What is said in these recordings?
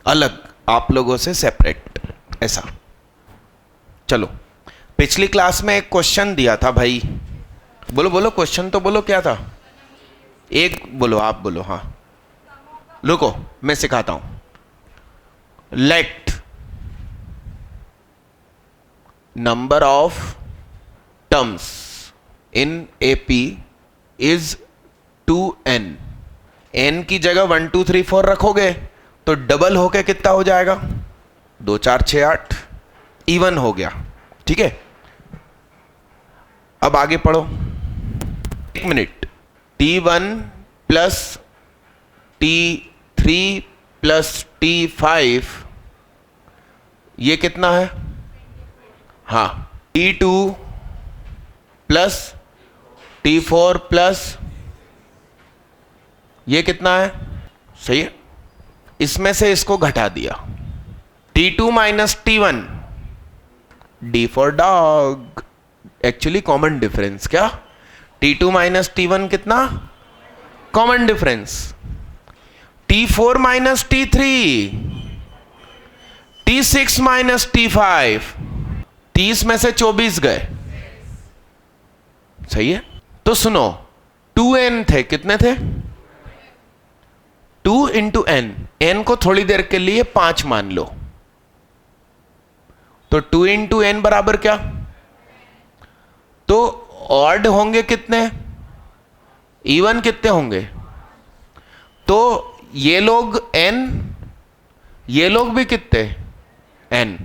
अलग, आप लोगों से सेपरेट, ऐसा। चलो, पिछली क्लास में एक क्वेश्चन दिया था भाई, बोलो बोलो क्वेश्चन तो बोलो, क्या था? एक बोलो, आप बोलो। हाँ रुको, मैं सिखाता हूं। Let number of terms in AP is 2n। n की जगह 1 2 3 4 रखोगे तो डबल होके कितना हो जाएगा? 2 4 6 8, इवन हो गया। ठीक है, अब आगे पढ़ो। एक minute. T1 plus T3 plus T5 ये कितना है? हाँ, T2 प्लस T4 प्लस ये कितना है? सही है, इसमें से इसको घटा दिया। T2 minus T1, D for dog, actually common difference. क्या? T2 माइनस T1 कितना? Common difference. T4 minus T3, T6 minus T5, 30 में से 24 गए। सही है, तो सुनो, 2n थे, कितने थे? 2 इंटू n, n को थोड़ी देर के लिए 5 मान लो, तो 2 इंटू n बराबर क्या? तो ऑड होंगे कितने? इवन कितने होंगे? तो ये लोग n, ये लोग भी कितने? n।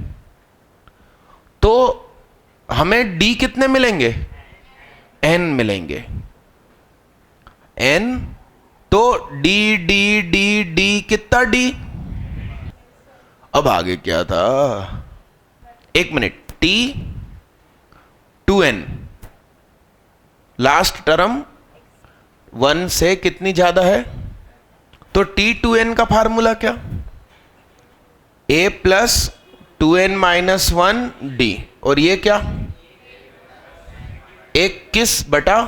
तो हमें d कितने मिलेंगे? n मिलेंगे। n तो d d d d कितना d? अब आगे क्या था? एक minute. t 2n, last term 1 से कितनी ज्यादा है? तो T2n का फार्मूला क्या? a plus 2n minus 1 d, और ये क्या? 21 बटा,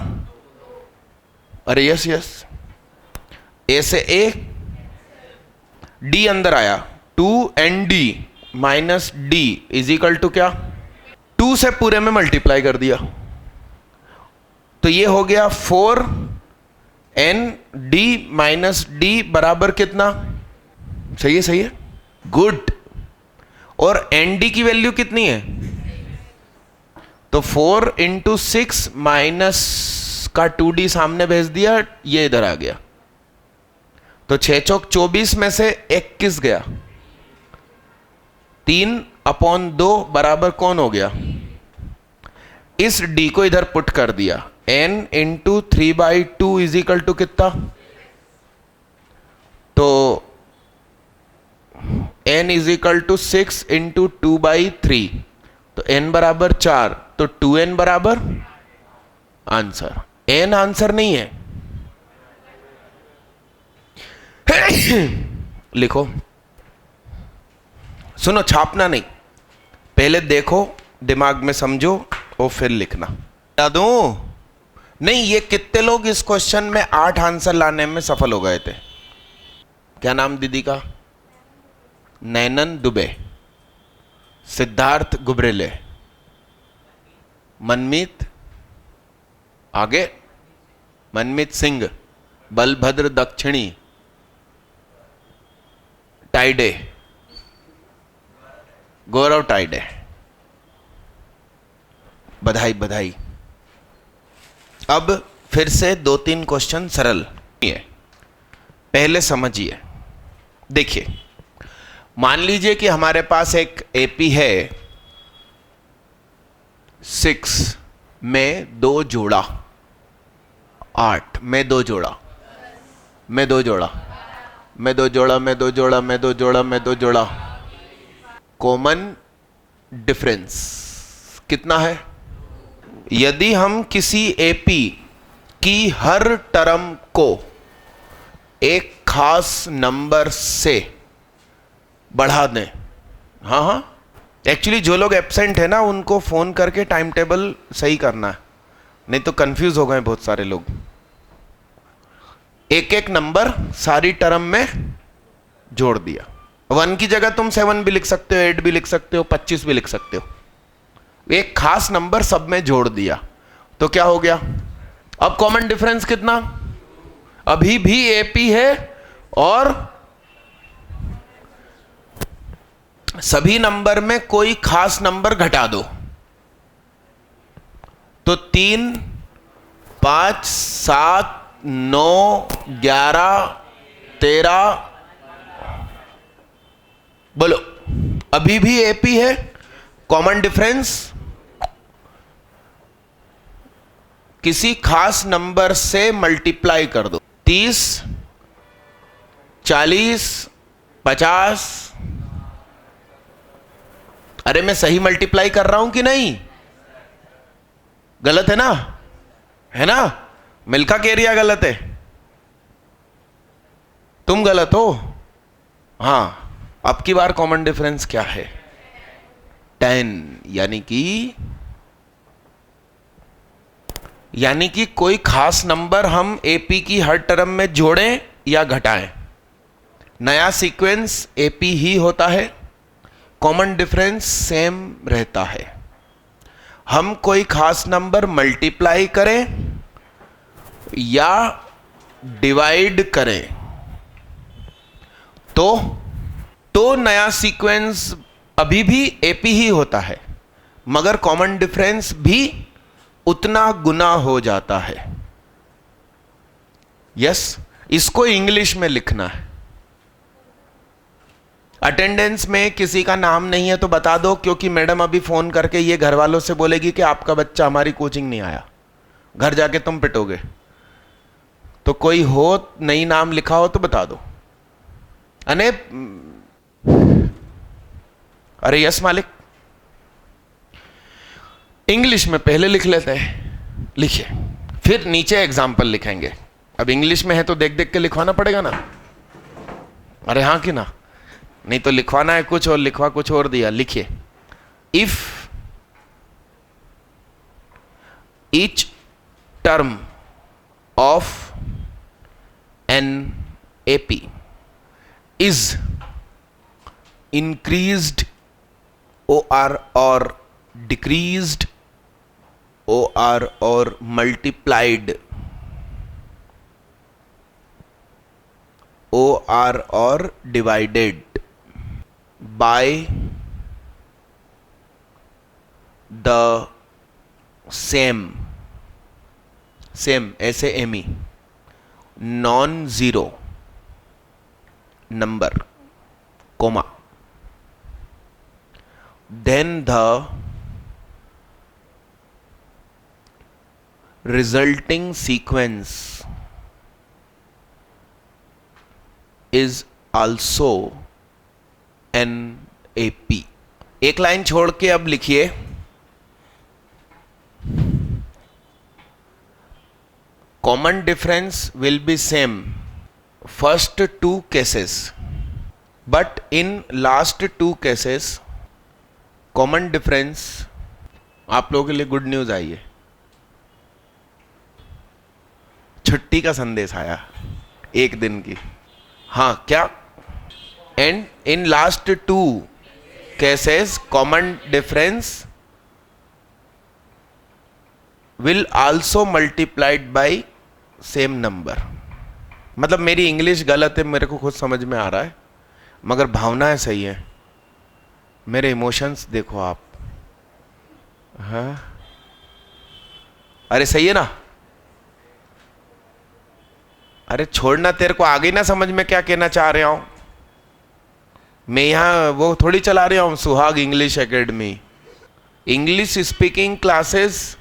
अरे यस यस, a से a, d अंदर आया, 2nd minus d is equal to क्या? 2 से पूरे में मल्टीप्लाई कर दिया, तो ये हो गया 4nd माइनस d बराबर कितना? सही है, सही है, गुड। और nd की वैल्यू कितनी है? तो 4 इंटू 6 माइनस का 2d सामने भेज दिया, ये इधर आ गया, तो 6 चौक 24 में से 21 गया, 3/2 बराबर कौन हो गया? इस d को इधर पुट कर दिया, n into 3/2 is equal to कितना? तो n is equal to 6 into 2/3, तो n बराबर 4, तो 2n बराबर आंसर। n आंसर नहीं है, लिखो। सुनो, छापना नहीं, पहले देखो, दिमाग में समझो और फिर लिखना। बता दूं? नहीं, ये कितने लोग इस क्वेश्चन में 8 आंसर लाने में सफल हो गए थे? क्या नाम दीदी का? नैनन दुबे, सिद्धार्थ गुबरेले, मनमीत, आगे मनमीत सिंह, बलभद्र दक्षिणी, टाइडे, गौरव टाइडे, बधाई बधाई। अब फिर से 2-3 क्वेश्चन सरल है, पहले समझिए। देखिए, मान लीजिए कि हमारे पास एक एपी है 6 में 2 जोड़ा, 8 में 2 जोड़ा, में 2 जोड़ा, में 2 जोड़ा, में 2 जोड़ा, में 2 जोड़ा, में 2 जोड़ा, कॉमन डिफरेंस कितना है? यदि हम किसी एपी की हर टर्म को एक खास नंबर से बढ़ा दें, हाँ हाँ, एक्चुअली जो लोग एब्सेंट है ना, उनको फोन करके टाइम टेबल सही करना है, नहीं तो कंफ्यूज हो गए बहुत सारे लोग। एक एक नंबर सारी टर्म में जोड़ दिया, 1 की जगह तुम 7 भी लिख सकते हो, 8 भी लिख सकते हो, 25 भी लिख सकते हो। एक खास नंबर सब में जोड़ दिया तो क्या हो गया? अब कॉमन डिफरेंस कितना? अभी भी एपी है और सभी नंबर में कोई खास नंबर घटा दो तो 3, 5, 7, 9, 11, 13, बोलो अभी भी एपी है। कॉमन डिफरेंस किसी खास नंबर से मल्टीप्लाई कर दो। 30, 40, 50। अरे मैं सही मल्टीप्लाई कर रहा हूं कि नहीं? गलत है ना? है ना? मिल्खा केरिया गलत है, तुम गलत हो। हां, अब की बार कॉमन डिफरेंस क्या है? 10। यानी कि कोई खास नंबर हम एपी की हर टर्म में जोड़ें या घटाएं, नया सीक्वेंस एपी ही होता है, कॉमन डिफरेंस सेम रहता है। हम कोई खास नंबर मल्टीप्लाई करें या डिवाइड करें तो नया सीक्वेंस अभी भी एपी ही होता है, मगर कॉमन डिफरेंस भी उतना गुना हो जाता है। यस, इसको इंग्लिश में लिखना है। अटेंडेंस में किसी का नाम नहीं है तो बता दो, क्योंकि मैडम अभी फोन करके ये घर वालों से बोलेगी कि आपका बच्चा हमारी कोचिंग नहीं आया, घर जाके तुम पिटोगे। तो कोई हो नई नाम लिखा हो तो बता दो। अरे यस मालिक, इंग्लिश में पहले लिख लेते हैं। लिखिए, फिर नीचे एग्जाम्पल लिखेंगे। अब इंग्लिश में है तो देख देख के लिखवाना पड़ेगा ना। अरे हाँ कि ना? नहीं तो लिखवाना है कुछ और लिखवा कुछ और दिया। लिखिए, if each term of an AP is increased or decreased or multiplied or divided by the same SAME non-zero number, comma, then the resulting sequence is also an AP। एक लाइन छोड़ के अब लिखिए, common difference will be same first 2 cases, but in last 2 cases common difference। आप लोगों के लिए good news आई है, छुट्टी का संदेश आया एक दिन की। हाँ क्या? And in last 2 cases common difference will also multiplied by same number। मतलब मेरी इंग्लिश गलत है, मेरे को खुद समझ में आ रहा है, मगर भावनाएं सही है। मेरे इमोशंस देखो आप। हाँ, अरे सही है ना? अरे छोड़ना, तेरे को आगे ना समझ में क्या कहना चाह रहा हूं। मैं यहां वो थोड़ी चला रहा हूं सुहाग English academy. English speaking classes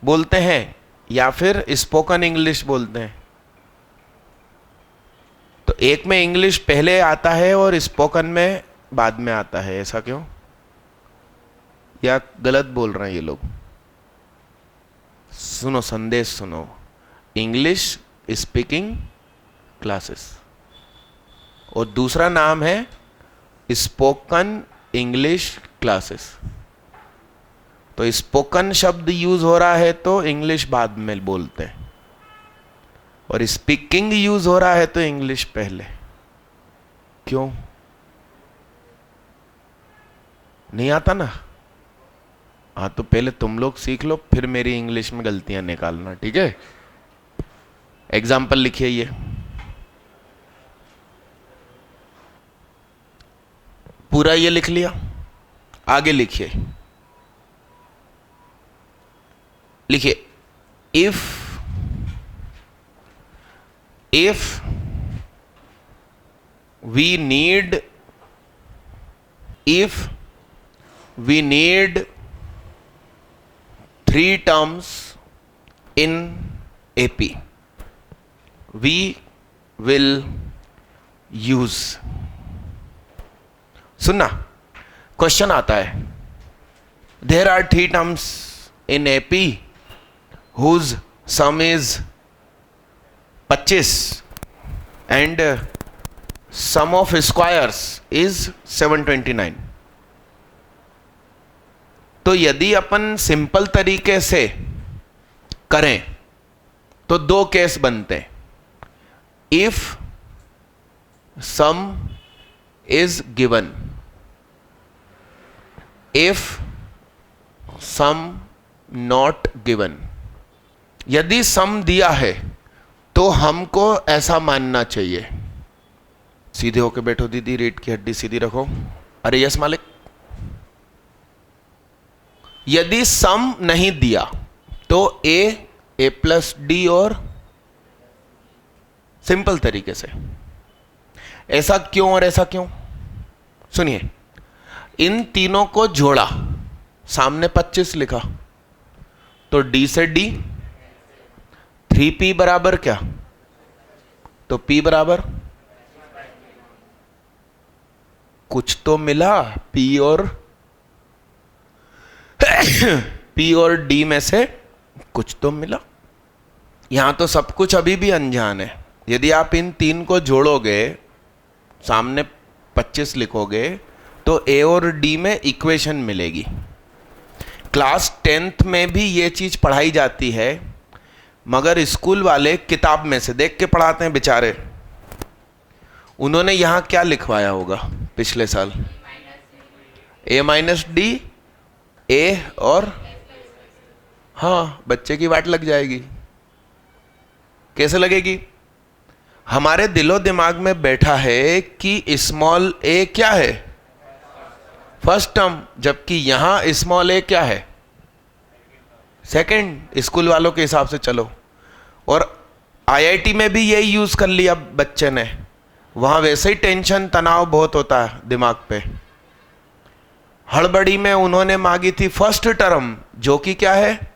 बोलते हैं या फिर स्पोकन इंग्लिश बोलते हैं। तो एक में इंग्लिश पहले आता है और स्पोकन में बाद में आता है, ऐसा क्यों? या गलत बोल रहे हैं ये लोग? सुनो, संदेश सुनो। इंग्लिश स्पीकिंग क्लासेस और दूसरा नाम है स्पोकन इंग्लिश क्लासेस। तो स्पोकन शब्द यूज हो रहा है तो इंग्लिश बाद में बोलते हैं, और स्पीकिंग यूज हो रहा है तो इंग्लिश पहले। क्यों? नहीं आता ना? हाँ, तो पहले तुम लोग सीख लो, फिर मेरी इंग्लिश में गलतियां निकालना, ठीक है? एग्जाम्पल लिखिए, ये पूरा ये लिख लिया, आगे लिखिए, लिखिए if we need 3 terms in AP, we will use, सुनना, क्वेश्चन आता है, there are 3 terms in AP whose sum is 25 and sum of squares is 729. तो यदि अपन सिंपल तरीके से करें तो 2 केस बनते हैं. If sum is given, if sum not given. यदि सम दिया है तो हमको ऐसा मानना चाहिए, सीधे होके बैठो दीदी, रीढ़ की हड्डी सीधी रखो. अरे यस मालिक. यदि सम नहीं दिया तो ए प्लस डी, और सिंपल तरीके से. ऐसा क्यों और ऐसा क्यों? सुनिए, इन तीनों को जोड़ा, सामने 25 लिखा, तो डी से डी, 3p बराबर क्या? तो p बराबर कुछ तो मिला, p और d में से कुछ तो मिला. यहां तो सब कुछ अभी भी अनजान है. यदि आप इन 3 को जोड़ोगे, सामने 25 लिखोगे, तो a और d में इक्वेशन मिलेगी. क्लास 10th में भी ये चीज पढ़ाई जाती है, मगर स्कूल वाले किताब में से देख के पढ़ाते हैं बेचारे. उन्होंने यहां क्या लिखवाया होगा पिछले साल? a माइनस डी, ए और, हाँ, बच्चे की वाट लग जाएगी. कैसे लगेगी? हमारे दिलो दिमाग में बैठा है कि स्मॉल ए क्या है? फर्स्ट टर्म, जबकि यहां स्मॉल ए क्या है? सेकंड. स्कूल वालों के हिसाब से चलो. और आईआईटी में भी यही यूज कर लिया बच्चे ने. वहां वैसे ही टेंशन तनाव बहुत होता है दिमाग पे. हड़बड़ी में उन्होंने मांगी थी फर्स्ट टर्म, जो कि क्या है?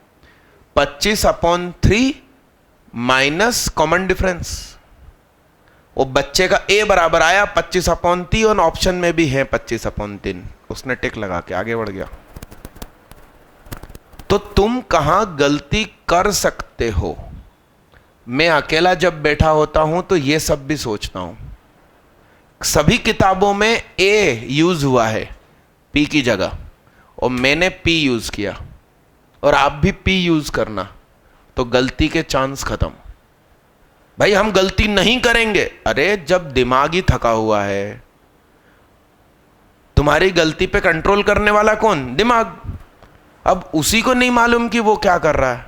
25/3 माइनस कॉमन डिफरेंस. वो बच्चे का ए बराबर आया 25/3, और ऑप्शन में भी है 25/3. उसने टिक लगा के आगे बढ़ गया. तो तुम कहां गलती कर सकते हो? मैं अकेला जब बैठा होता हूं तो ये सब भी सोचता हूं. सभी किताबों में ए यूज हुआ है पी की जगह, और मैंने पी यूज किया, और आप भी पी यूज करना, तो गलती के चांस खत्म. भाई हम गलती नहीं करेंगे. अरे जब दिमाग ही थका हुआ है, तुम्हारी गलती पे कंट्रोल करने वाला कौन? दिमाग. अब उसी को नहीं मालूम कि वो क्या कर रहा है,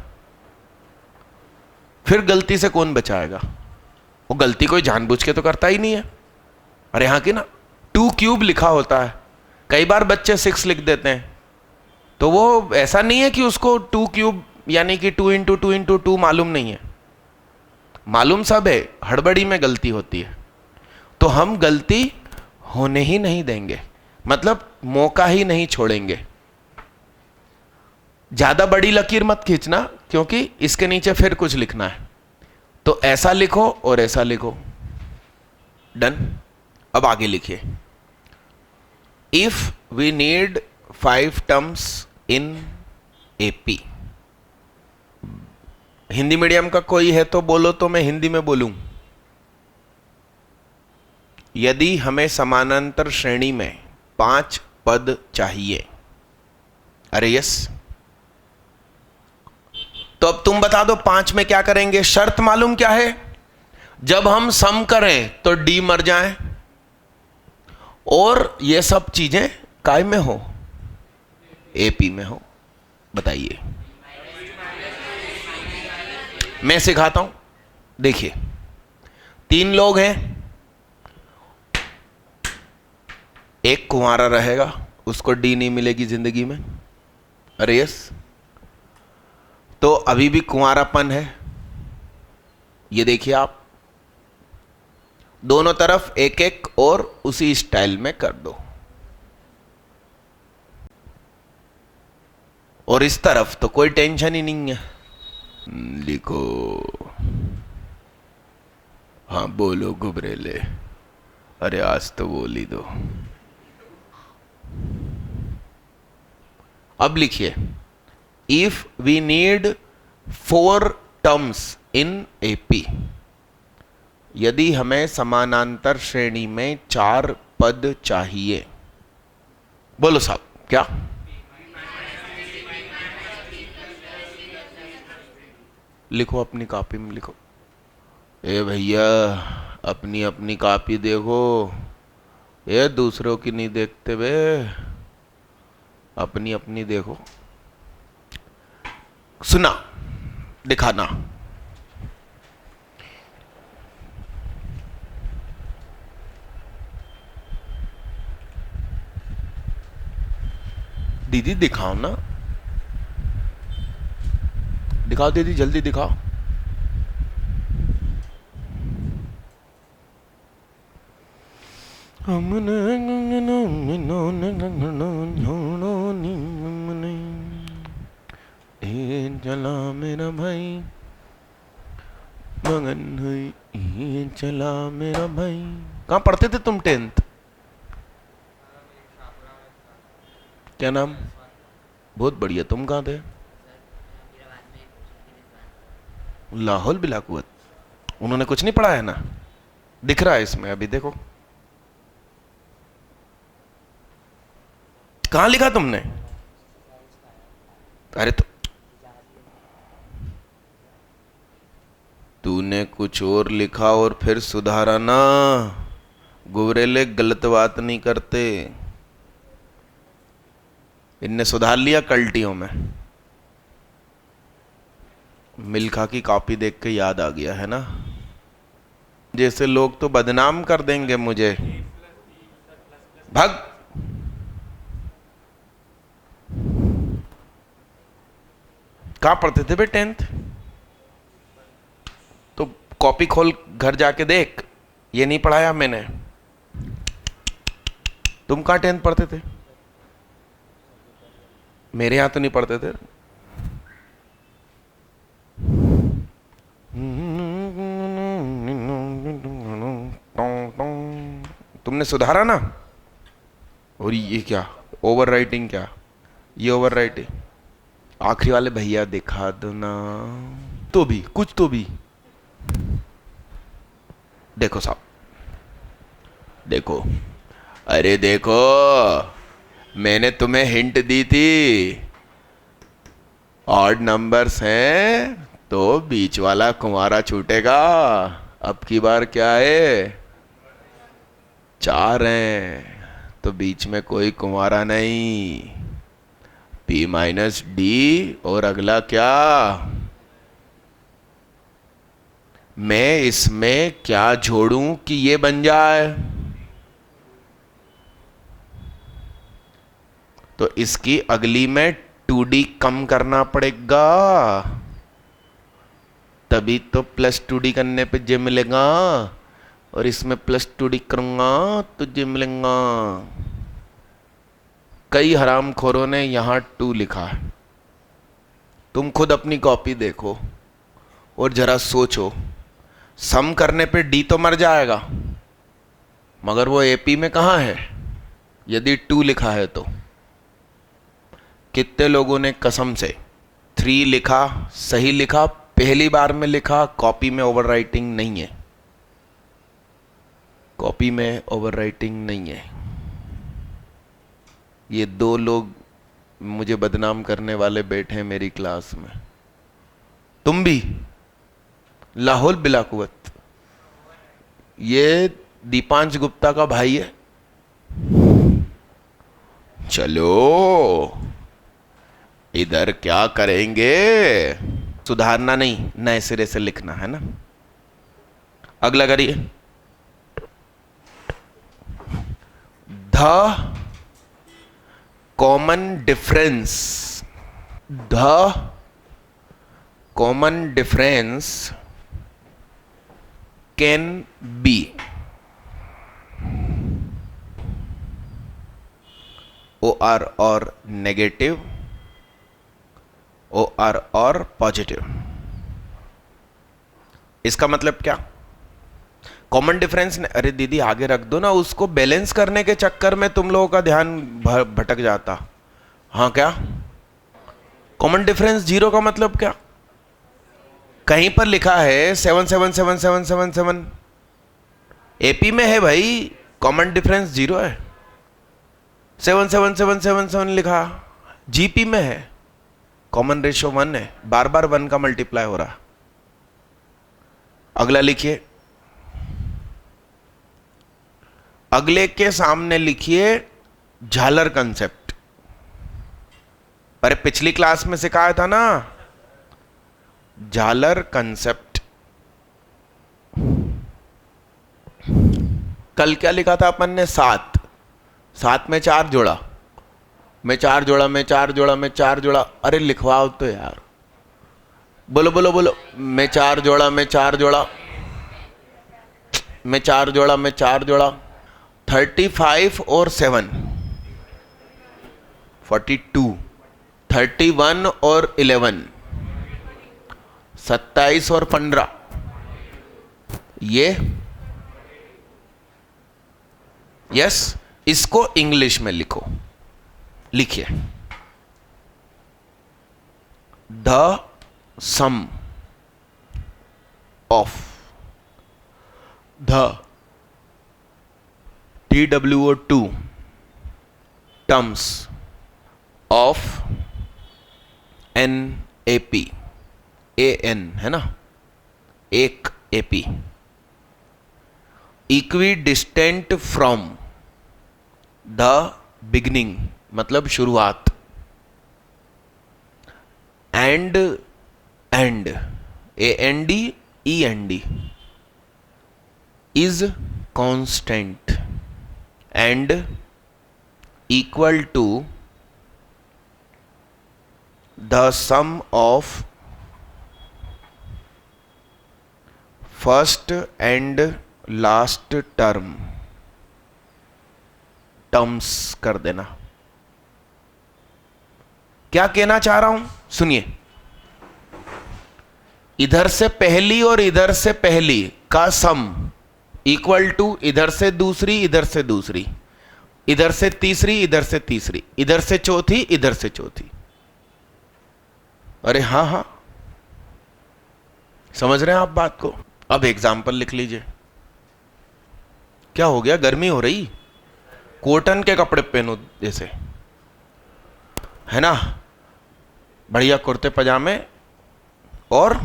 फिर गलती से कौन बचाएगा? वो गलती कोई जानबूझ के तो करता ही नहीं है. अरे यहां की ना 2 क्यूब लिखा होता है, कई बार बच्चे 6 लिख देते हैं, तो वो ऐसा नहीं है कि उसको 2 क्यूब यानी कि 2 × 2 × 2 मालूम नहीं है. मालूम सब है, हड़बड़ी में गलती होती है. तो हम गलती होने ही नहीं देंगे, मतलब मौका ही नहीं छोड़ेंगे. ज्यादा बड़ी लकीर मत खींचना, क्योंकि इसके नीचे फिर कुछ लिखना है. तो ऐसा लिखो और ऐसा लिखो. डन. अब आगे लिखिए. If we need 5 terms in AP. Hindi medium का कोई है तो बोलो, तो मैं हिंदी में बोलूं. यदि हमें समानांतर श्रेणी में 5 पद चाहिए. अरे यस. तो अब तुम बता दो 5 में क्या करेंगे? शर्त मालूम क्या है? जब हम सम करें तो डी मर जाए और ये सब चीजें कायम में हो. एपी में हो, बताइए। मैं सिखाता हूं, देखिए 3 लोग हैं, एक कुंवारा रहेगा, उसको डी नहीं मिलेगी जिंदगी में, अरे यस, तो अभी भी कुंवारापन है। ये देखिए आप, दोनों तरफ एक एक और उसी स्टाइल में कर दो, और इस तरफ तो कोई टेंशन ही नहीं है। लिखो, हाँ बोलो गुबरेले, अरे आज तो बोल ही दो। अब लिखिए, if we need 4 terms in AP, यदि हमें समानांतर श्रेणी में 4 पद चाहिए, बोलो साहब क्या? लिखो अपनी कॉपी में लिखो। ए भैया अपनी अपनी कॉपी देखो, ये दूसरों की नहीं देखते बे, अपनी अपनी देखो। सुना, दिखाना। दीदी दिखाओ ना, दिखाओ दीदी, जल्दी दिखाओ। चला मेरा भाई मगन हुई, चला मेरा भाई। कहाँ पढ़ते थे तुम 10th? क्या नाम? बहुत बढ़िया, तुम कहाँ थे? लाहौल बिलाकुवत। उन्होंने कुछ नहीं पढ़ा है ना, दिख रहा है इसमें, अभी देखो कहां लिखा तुमने? अरे तो तूने कुछ और लिखा और फिर सुधारा ना, गुबरेले गलत बात नहीं करते। इनने सुधार लिया कल्टियों में। मिल्खा की कॉपी देख के याद आ गया है ना, जैसे लोग तो बदनाम कर देंगे मुझे। भग, कहां पढ़ते थे बे 10th? तो कॉपी खोल घर जाके देख, ये नहीं पढ़ाया मैंने। तुम कहां 10th पढ़ते थे? मेरे यहां तो नहीं पढ़ते थे। तुमने सुधारा ना। और ये क्या ओवर राइटिंग? क्या ये ओवर राइटिंग? आखिरी वाले भैया दिखा दो ना, तो भी कुछ तो भी। देखो साहब, देखो, अरे देखो, मैंने तुम्हें हिंट दी थी, ऑड नंबर्स हैं तो बीच वाला कुंवारा छूटेगा। अब की बार क्या है? 4 हैं तो बीच में कोई कुंवारा नहीं। P माइनस डी, और अगला क्या? मैं इसमें क्या जोड़ूं कि ये बन जाए? तो इसकी अगली में 2D कम करना पड़ेगा, तभी तो प्लस 2D करने पे जे मिलेगा, और इसमें प्लस 2D करूंगा तो जे मिलेगा। कई हरामखोरों ने यहां 2 लिखा है। तुम खुद अपनी कॉपी देखो और जरा सोचो, सम करने पे डी तो मर जाएगा, मगर वो एपी में कहां है यदि 2 लिखा है तो? कितने लोगों ने कसम से 3 लिखा, सही लिखा, पहली बार में लिखा, कॉपी में ओवर राइटिंग नहीं है, कॉपी में ओवर राइटिंग नहीं है। ये 2 लोग मुझे बदनाम करने वाले बैठे हैं मेरी क्लास में। तुम भी लाहौल बिलाकुवत। ये दीपांश गुप्ता का भाई है। चलो इधर क्या करेंगे? सुधारना नहीं, नए सिरे से लिखना है ना। अगला करिए। The common difference, the common difference can be OR और नेगेटिव, OR और पॉजिटिव। इसका मतलब क्या? कॉमन डिफरेंस, अरे दीदी आगे रख दो ना, उसको बैलेंस करने के चक्कर में तुम लोगों का ध्यान भटक जाता। हाँ क्या कॉमन डिफरेंस जीरो का मतलब क्या? कहीं पर लिखा है 777777, एपी में है भाई, कॉमन डिफरेंस जीरो है। 77777 लिखा, जीपी में है, कॉमन रेशियो 1 है, बार बार 1 का मल्टीप्लाई हो रहा। अगला लिखिए, अगले के सामने लिखिए झालर कंसेप्ट। अरे पिछली क्लास में सिखाया था ना झालर कंसेप्ट। कल क्या लिखा था अपन ने? 7, 7 में 4 जोड़ा, मैं 4 जोड़ा, मैं 4 जोड़ा, मैं 4 जोड़ा। अरे लिखवाओ तो यार, बोलो बोलो बोलो। मैं 4 जोड़ा, मैं 4 जोड़ा, मैं 4 जोड़ा, मैं 4 जोड़ा। 35 और 7 42, 31 और 11 27 और 15, ये यस। इसको इंग्लिश में लिखो, लिखिए the sum of the TWO2 terms of an AP, AN है ना, एक AP, equidistant from the beginning मतलब शुरुआत, and AND END is constant and equal to the sum of first and last terms कर देना। क्या कहना चाह रहा हूं सुनिए, इधर से पहली और इधर से पहली का सम इक्वल टू इधर से दूसरी, इधर से दूसरी, इधर से तीसरी, इधर से तीसरी, इधर से चौथी, इधर से चौथी। अरे हाँ हाँ, समझ रहे हैं आप बात को? अब एग्जाम्पल लिख लीजिए। क्या हो गया, गर्मी हो रही? कॉटन के कपड़े पहनो जैसे, है ना, बढ़िया कुर्ते पजामे, और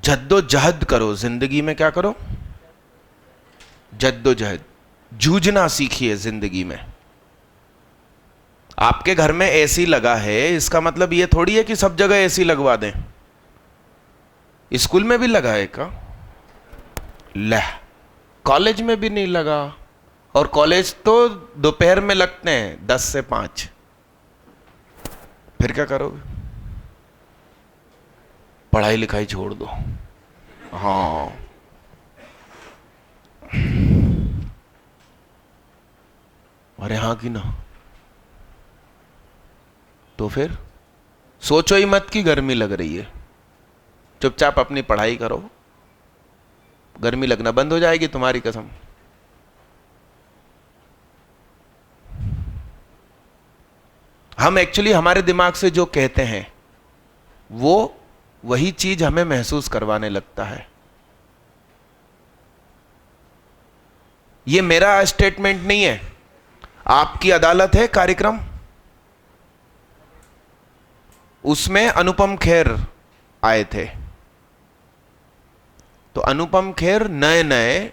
जद्दोजहद करो जिंदगी में। क्या करो? जद्दोजहद, जूझना सीखिए जिंदगी में। आपके घर में एसी लगा है, इसका मतलब ये थोड़ी है कि सब जगह एसी लगवा दें। स्कूल में भी लगा है का? कॉलेज में भी नहीं लगा, और कॉलेज तो दोपहर में लगते हैं 10 से 5। फिर क्या करोगे? पढ़ाई लिखाई छोड़ दो। हाँ, अरे हाँ कि ना? तो फिर सोचो ही मत कि गर्मी लग रही है, चुपचाप अपनी पढ़ाई करो, गर्मी लगना बंद हो जाएगी तुम्हारी कसम। हम एक्चुअली हमारे दिमाग से जो कहते हैं वो वही चीज हमें महसूस करवाने लगता है। ये मेरा स्टेटमेंट नहीं है, आपकी अदालत है कार्यक्रम, उसमें अनुपम खेर आए थे। तो अनुपम खेर नए नए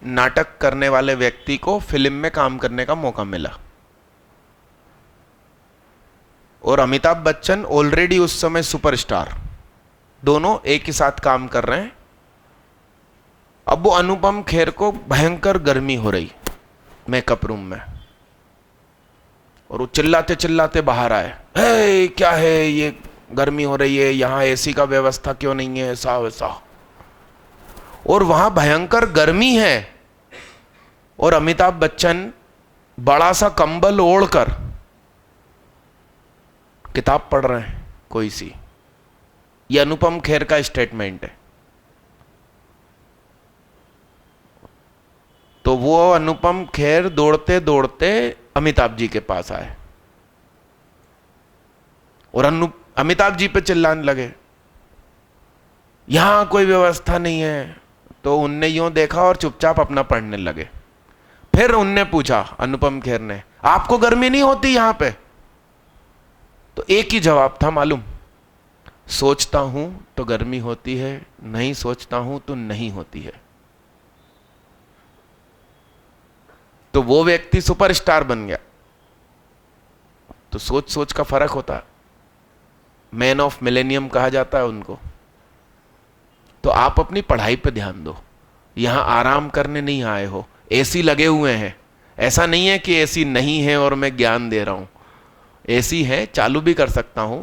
नाटक करने वाले व्यक्ति को फिल्म में काम करने का मौका मिला। और अमिताभ बच्चन ऑलरेडी उस समय सुपरस्टार, दोनों एक ही साथ काम कर रहे हैं। अब वो अनुपम खेर को भयंकर गर्मी हो रही मेकअप रूम में, और वो चिल्लाते चिल्लाते बाहर आए, हे क्या है ये, गर्मी हो रही है, यहां एसी का व्यवस्था क्यों नहीं है, ऐसा वैसा। और वहां भयंकर गर्मी है और अमिताभ बच्चन बड़ा सा कंबल ओढ़कर किताब पढ़ रहे हैं कोई सी। ये अनुपम खेर का स्टेटमेंट है। तो वो अनुपम खेर दौड़ते दौड़ते अमिताभ जी के पास आए और अमिताभ जी पे चिल्लाने लगे, यहां कोई व्यवस्था नहीं है। तो उनने यूं देखा और चुपचाप अपना पढ़ने लगे। फिर उनने पूछा, अनुपम खेर ने, आपको गर्मी नहीं होती यहां पे? तो एक ही जवाब था मालूम, सोचता हूं तो गर्मी होती है, नहीं सोचता हूं तो नहीं होती है। तो वो व्यक्ति सुपरस्टार बन गया। तो सोच सोच का फर्क होता है। मैन ऑफ मिलेनियम कहा जाता है उनको। तो आप अपनी पढ़ाई पे ध्यान दो, यहां आराम करने नहीं आए हो। एसी लगे हुए हैं, ऐसा नहीं है कि एसी नहीं है और मैं ज्ञान दे रहा हूं। एसी है, चालू भी कर सकता हूं,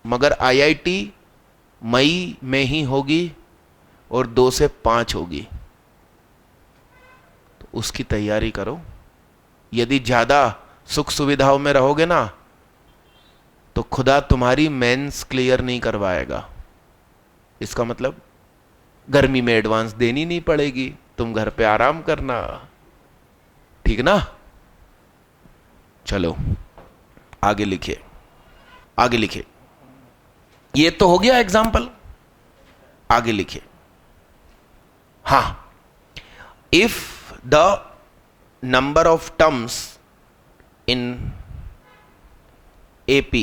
मगर आईआईटी मई में ही होगी और 2 से 5 होगी, तो उसकी तैयारी करो। यदि ज्यादा सुख सुविधाओं में रहोगे ना, तो खुदा तुम्हारी मेंस क्लियर नहीं करवाएगा। इसका मतलब गर्मी में एडवांस देनी नहीं पड़ेगी, तुम घर पे आराम करना, ठीक ना? चलो आगे लिखिए, आगे लिखिए। ये तो हो गया एग्जाम्पल, आगे लिखिए। हां, if the number of terms in AP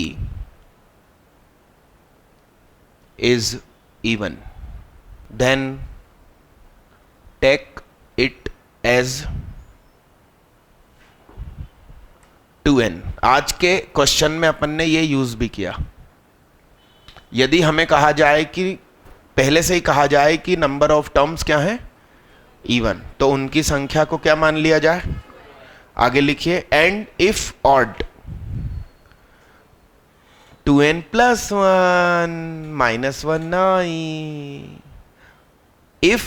is even, then take it as 2n। आज के क्वेश्चन में अपन ने ये यूज भी किया। यदि हमें कहा जाए कि पहले से ही कहा जाए कि नंबर ऑफ टर्म्स क्या है, इवन, तो उनकी संख्या को क्या मान लिया जाए? आगे लिखिए, and if odd 2n plus 1 minus 1 9। If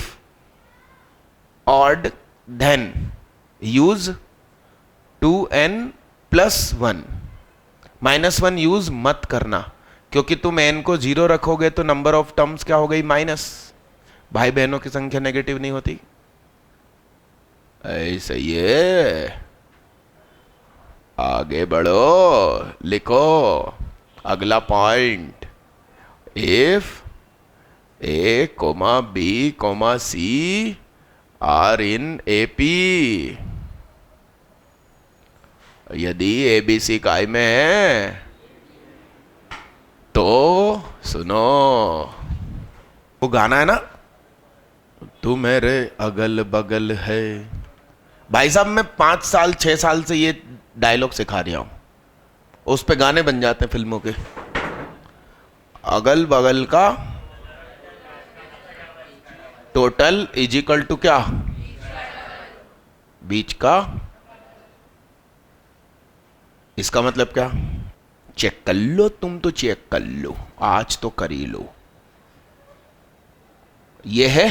odd, then use 2n plus 1। -1 use मत करना, क्योंकि तुम n को 0 रखोगे तो नंबर ऑफ टर्म्स क्या हो गई? माइनस। भाई बहनों की संख्या नेगेटिव नहीं होती। ऐसा ये, आगे बढ़ो, लिखो अगला point. If A, B, C are in AP, यदि ABC काय में है तो सुनो, वो गाना है ना, तू मेरे अगल बगल है। भाई साहब मैं 5 साल 6 साल से ये डायलॉग सिखा रहा हूं, उस पे गाने बन जाते हैं फिल्मों के। अगल बगल का टोटल इज इक्वल टू क्या? बीच का। इसका मतलब क्या? चेक कर लो, तुम तो चेक कर लो, आज तो कर ही लो। ये है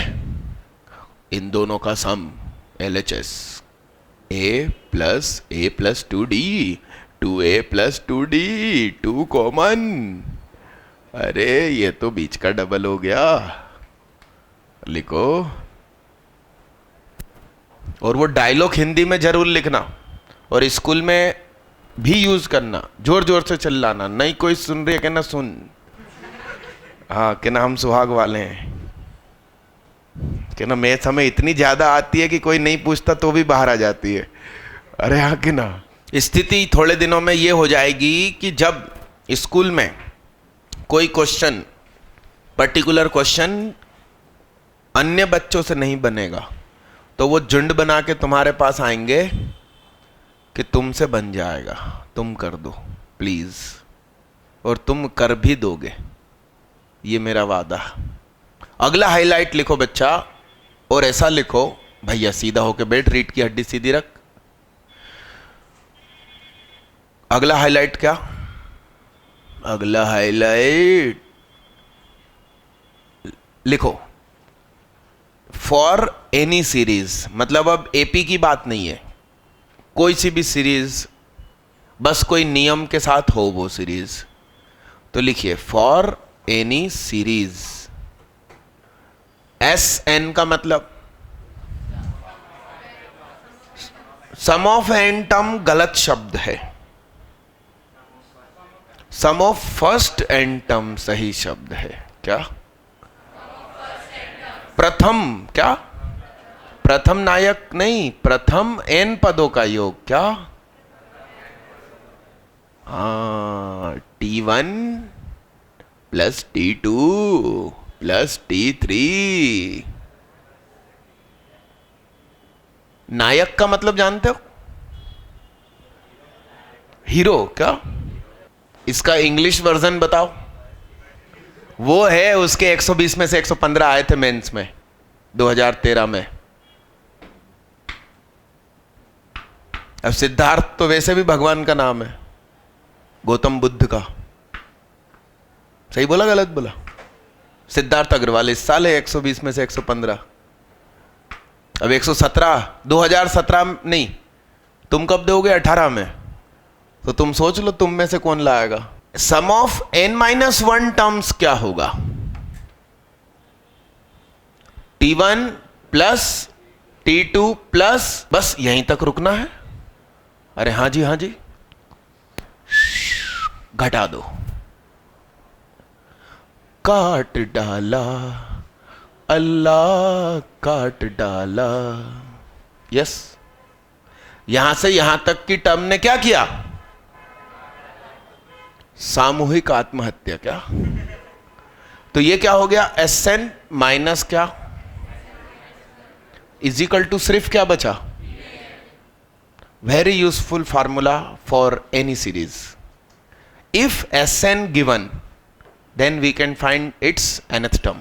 इन दोनों का सम, LHS। A plus 2D, 2A plus 2D, 2 common. अरे ये तो बीच का डबल हो गया, लिखो। और वो डायलॉग हिंदी में जरूर लिखना और स्कूल में भी यूज करना, जोर जोर से चिल्लाना, नहीं कोई सुन रही है कि ना सुन। हाँ कि ना हम सुहाग वाले हैं, कि ना मैथ हमें इतनी ज्यादा आती है कि कोई नहीं पूछता तो भी बाहर आ जाती है। अरे हाँ कि ना। स्थिति थोड़े दिनों में ये हो जाएगी कि जब स्कूल में कोई क्वेश्चन, पर्टिकुलर क्वेश्चन अन्य बच्चों से नहीं बनेगा, तो वो झुंड बना के तुम्हारे पास आएंगे कि तुमसे बन जाएगा, तुम कर दो प्लीज। और तुम कर भी दोगे, ये मेरा वादा। अगला हाईलाइट लिखो बच्चा, और ऐसा लिखो, भैया सीधा होके बैठ, रीढ़ की हड्डी सीधी रख। अगला हाईलाइट क्या? अगला हाईलाइट लिखो, फॉर एनी सीरीज, मतलब अब एपी की बात नहीं है, कोई सी भी सीरीज, बस कोई नियम के साथ हो वो सीरीज। तो लिखिए for any series, S N का मतलब सम ऑफ एन टर्म गलत शब्द है, sum of first N term सही शब्द है। क्या? प्रथम, क्या? प्रथम नायक नहीं, प्रथम एन पदों का योग। क्या? T1 plus T2 plus T3। नायक का मतलब जानते हो? हीरो। क्या? इसका इंग्लिश वर्जन बताओ। वो है, उसके 120 में से 115 आए थे मेंस में 2013 में। अब सिद्धार्थ तो वैसे भी भगवान का नाम है, गौतम बुद्ध का। सही बोला गलत बोला? सिद्धार्थ अग्रवाल इस साल है 120 में से 115। अब 117 2017 नहीं, तुम कब दोगे? 18 में। तो तुम सोच लो तुम में से कौन लाएगा। सम ऑफ n-1 टर्म्स क्या होगा? T1 प्लस T2 प्लस, बस यहीं तक रुकना है। अरे हाँ जी, हाँ जी, घटा दो। काट डाला अल्लाह, काट डाला। यस, यहां से यहां तक की टर्म ने क्या किया? सामूहिक आत्महत्या। क्या? तो ये क्या हो गया? एसएन माइनस क्या इजिकल टू सिर्फ क्या बचा? Very useful formula for any series. If Sn given, then we can find its nth term.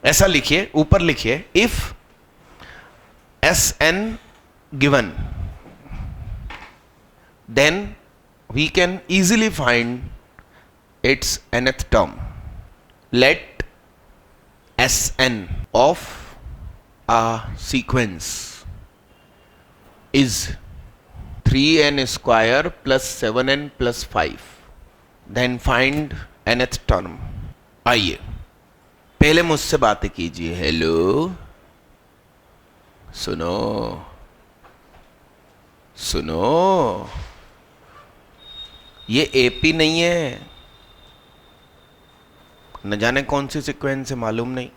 ऐसा लिखिए, ऊपर लिखिए, if Sn given, then we can easily find its nth term. Let Sn of a sequence is 3n square plus 7n plus 5, then find nth term. आइए पहले मुझसे बातें कीजिए। Hello, सुनो सुनो, ये एपी नहीं है, न जाने कौन सी सीक्वेंस है, मालूम नहीं।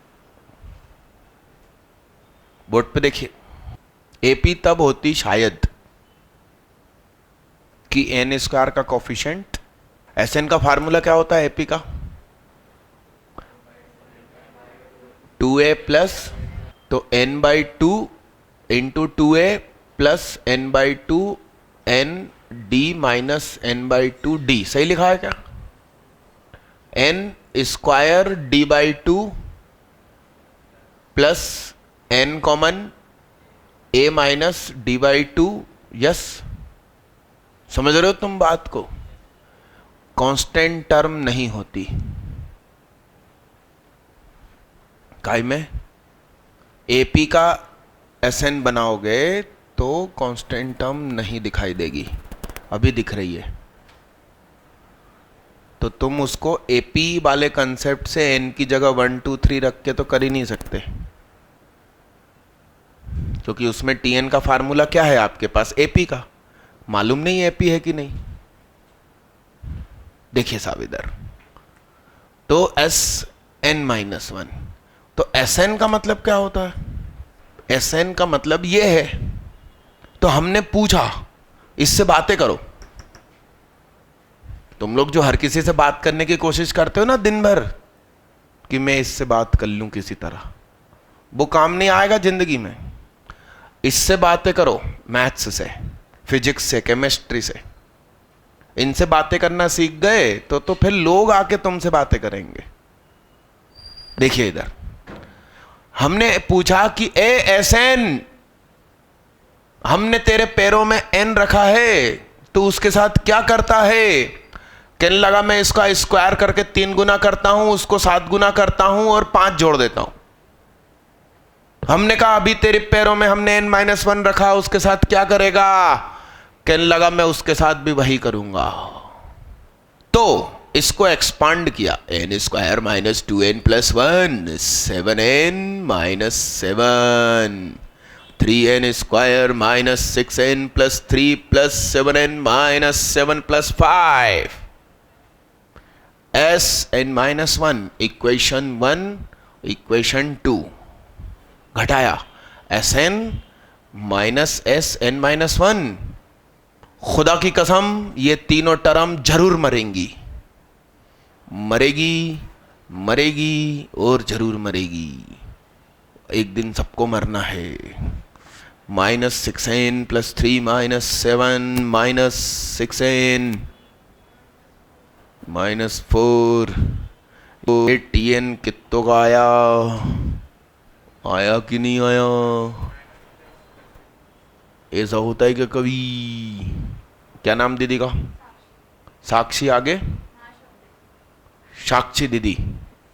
बोर्ड पे देखिए, एपी तब होती शायद कि एन स्क्वायर का कोफिशिएंट, एसएन का फार्मूला क्या होता है एपी का? 2a प्लस, तो n by 2 into 2a plus n by 2 n d minus n by 2 d। सही लिखा है क्या? n square d by 2 plus n common a minus d by 2। Yes, समझ रहे हो तुम बात को? कांस्टेंट टर्म नहीं होती काय में। एपी का एसएन बनाओगे तो कांस्टेंट टर्म नहीं दिखाई देगी, अभी दिख रही है। तो तुम उसको एपी वाले कंसेप्ट से एन की जगह 1 2 3 रख के तो कर ही नहीं सकते, क्योंकि उसमें टीएन का फार्मूला क्या है आपके पास? एपी का। मालूम नहीं एपी है कि नहीं। देखिए साहब इधर, तो Sn-1, तो Sn का मतलब क्या होता है? Sn का मतलब ये है। तो हमने पूछा इससे बातें करो। तुम लोग जो हर किसी से बात करने की कोशिश करते हो ना दिन भर, कि मैं इससे बात कर लूं किसी तरह, वो काम नहीं आएगा जिंदगी में। इससे बातें करो, मैथ्स से, फिजिक्स से, केमिस्ट्री से। इनसे बातें करना सीख गए तो फिर लोग आके तुमसे बातें करेंगे। देखिए इधर हमने पूछा कि ए एस एन, हमने तेरे पैरों में एन रखा है, तो उसके साथ क्या करता है? कहने लगा मैं इसका स्क्वायर करके 3 गुना करता हूं, उसको 7 गुना करता हूं और 5 जोड़ देता हूं। हमने कहा अभी तेरे पैरों में हमने n-1 रखा, उसके साथ क्या करेगा? कहने लगा मैं उसके साथ भी वही करूंगा। तो इसको एक्सपांड किया, n² - 2n + 1 7n - 7 3n² - 6n + 3 + 7n - 7 + 5 Sn-1 equation 1 equation 2 घटाया Sn - Sn-1। खुदा की कसम ये तीनों टर्म जरूर मरेंगी, मरेगी मरेगी और जरूर मरेगी। एक दिन सबको मरना है। -6n + 3 - 7 - 6n -4 Tn कितनों का आया? आया कि नहीं आया? ऐसा होता है कि कभी। क्या नाम दीदी का? साक्षी, आगे साक्षी दीदी,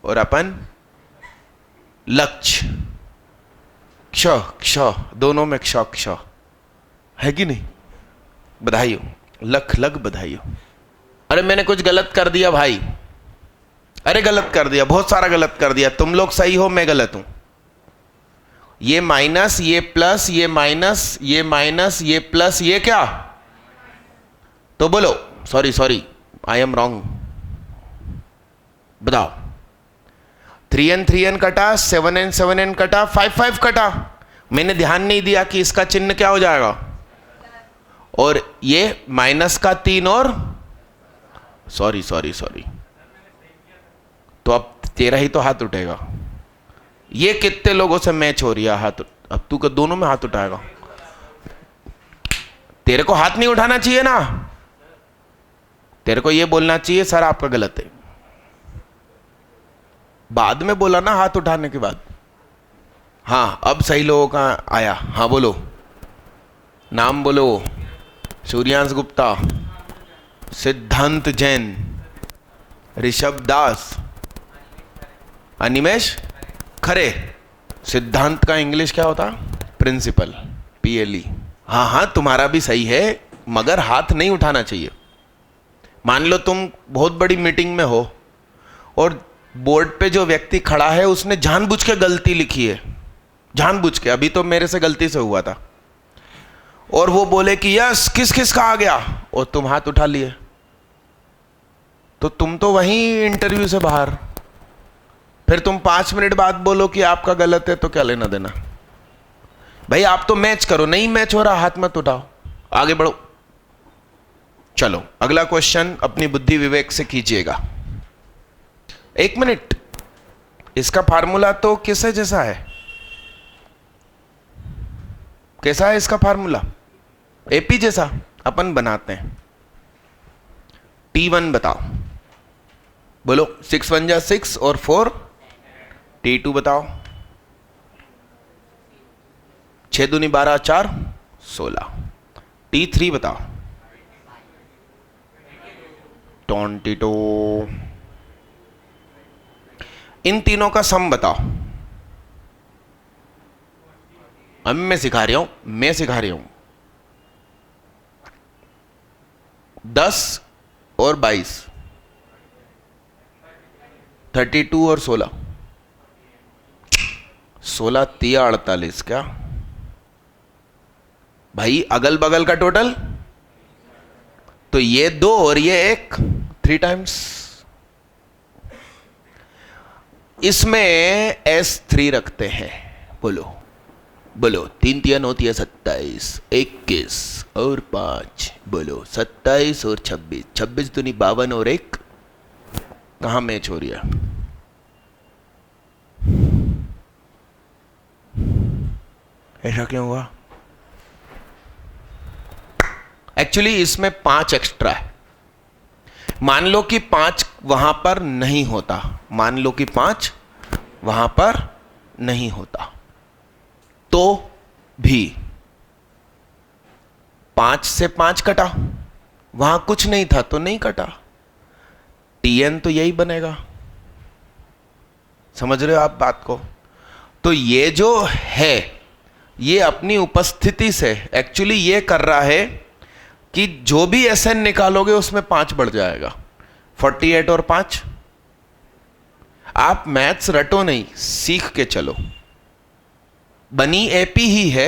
और अपन लक्ष्य। क्ष क्ष दोनों में क्ष क्ष है कि नहीं? बधाई हो, लख लग बधाई हो। अरे मैंने कुछ गलत कर दिया भाई, अरे गलत कर दिया, बहुत सारा गलत कर दिया। तुम लोग सही हो, मैं गलत हूं। ये माइनस, ये प्लस, ये माइनस, ये माइनस, ये प्लस, ये क्या? तो बोलो sorry sorry, I am wrong. बताओ, 3n 3n कटा, 7n 7n कटा, 5 5 कटा। मैंने ध्यान नहीं दिया कि इसका चिन्ह क्या हो जाएगा। और ये माइनस का 3 और सॉरी सॉरी सॉरी, तो अब तेरा ही तो हाथ उठेगा। ये कितने लोगों से मैच हो रही है हाथ? अब तू का दोनों में हाथ उठाएगा। तेरे को हाथ नहीं उठाना चाहिए ना, तेरे को ये बोलना चाहिए सर आपका गलत है। बाद में बोला ना हाथ उठाने के बाद। हाँ अब सही लोगों का आया। हाँ बोलो, नाम बोलो। सूर्यांश गुप्ता, सिद्धांत जैन, ऋषभ दास, अनिमेश खरे। सिद्धांत का इंग्लिश क्या होता? Principal, PLE। हाँ हाँ तुम्हारा भी सही है, मगर हाथ नहीं उठाना चाहिए। मान लो तुम बहुत बड़ी मीटिंग में हो और बोर्ड पे जो व्यक्ति खड़ा है उसने जानबूझ के गलती लिखी है, जानबूझ के। अभी तो मेरे से गलती से हुआ था। और वो बोले कि यस किस किस का आ गया, और तुम हाथ उठा लिए, तो तुम तो वहीं इंटरव्यू से बाहर। फिर तुम 5 मिनट बाद बोलो कि आपका गलत है, तो क्या लेना देना भाई? आप तो मैच करो, नहीं मैच हो रहा हाथ मत उठाओ, आगे बढ़ो। चलो अगला क्वेश्चन अपनी बुद्धि विवेक से कीजिएगा। 1 मिनट, इसका फार्मूला तो किससे जैसा है? कैसा है इसका फार्मूला? AP जैसा। अपन बनाते हैं। T1 बताओ, बोलो। 6 1 जा 6 और 4। T2 बताओ। 6 दूनी 12 4 16। T3 बताओ। 22। इन तीनों का सम बताओ। अब मैं सिखा रही हूं, 10 और 22, 32 और 16, 16 3 48। क्या भाई? अगल बगल का टोटल तो ये 2 और ये 1, 3 टाइम्स। इसमें S3 रखते हैं। बोलो बोलो, 3 3 होती है 27, 21 और 5। बोलो 27 और 26, 26 दूनी 52 और 1। कहां मैच हो रही है? ऐसा क्यों हुआ? एक्चुअली इसमें 5 एक्स्ट्रा है, मान लो कि 5 वहां पर नहीं होता, मान लो कि 5 वहां पर नहीं होता, तो भी 5 से 5 कटा, वहां कुछ नहीं था तो नहीं कटा, Tn तो यही बनेगा। समझ रहे हो आप बात को? तो ये जो है ये अपनी उपस्थिति से एक्चुअली ये कर रहा है कि जो भी Sn निकालोगे उसमें 5 बढ़ जाएगा, 48 और 5। आप मैथ्स रटो नहीं, सीख के चलो। बनी एपी ही है,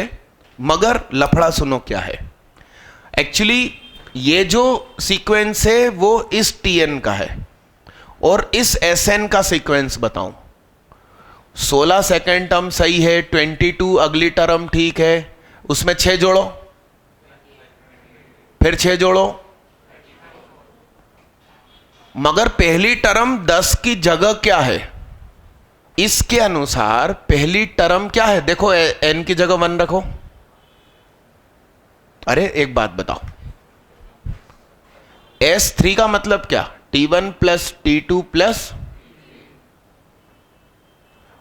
मगर लफड़ा सुनो क्या है। एक्चुअली ये जो सीक्वेंस है वो इस Tn का है और इस Sn का सीक्वेंस बताऊं। 16 सेकेंड टर्म सही है, 22 अगली टर्म ठीक है, उसमें 6 जोड़ो, फिर 6 जोड़ो, मगर पहली टर्म 10 की जगह क्या है? इसके अनुसार पहली टर्म क्या है? देखो n की जगह 1 रखो। अरे एक बात बताओ, S3 का मतलब क्या? T1 प्लस T2 प्लस,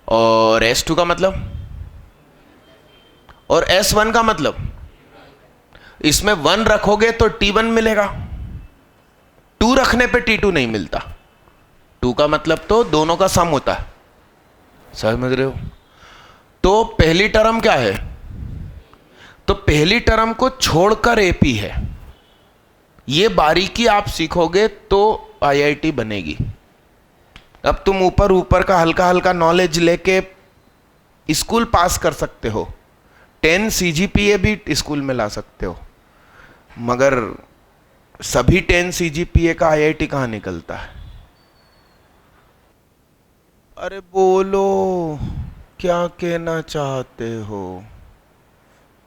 और S2 का मतलब, और S1 का मतलब, इसमें 1 रखोगे तो T1 मिलेगा, 2 रखने पे T2 नहीं मिलता। 2 का मतलब तो दोनों का सम होता है, समझ रहे हो? तो पहली टर्म क्या है? तो पहली टर्म को छोड़कर एपी है। ये बारीकी आप सीखोगे तो आईआईटी बनेगी। अब तुम ऊपर ऊपर का हल्का हल्का नॉलेज लेके स्कूल पास कर सकते हो, 10 CGPA भी स्कूल में ला सकते हो, मगर सभी 10 CGPA का आईआईटी कहां निकलता है? अरे बोलो, क्या कहना चाहते हो?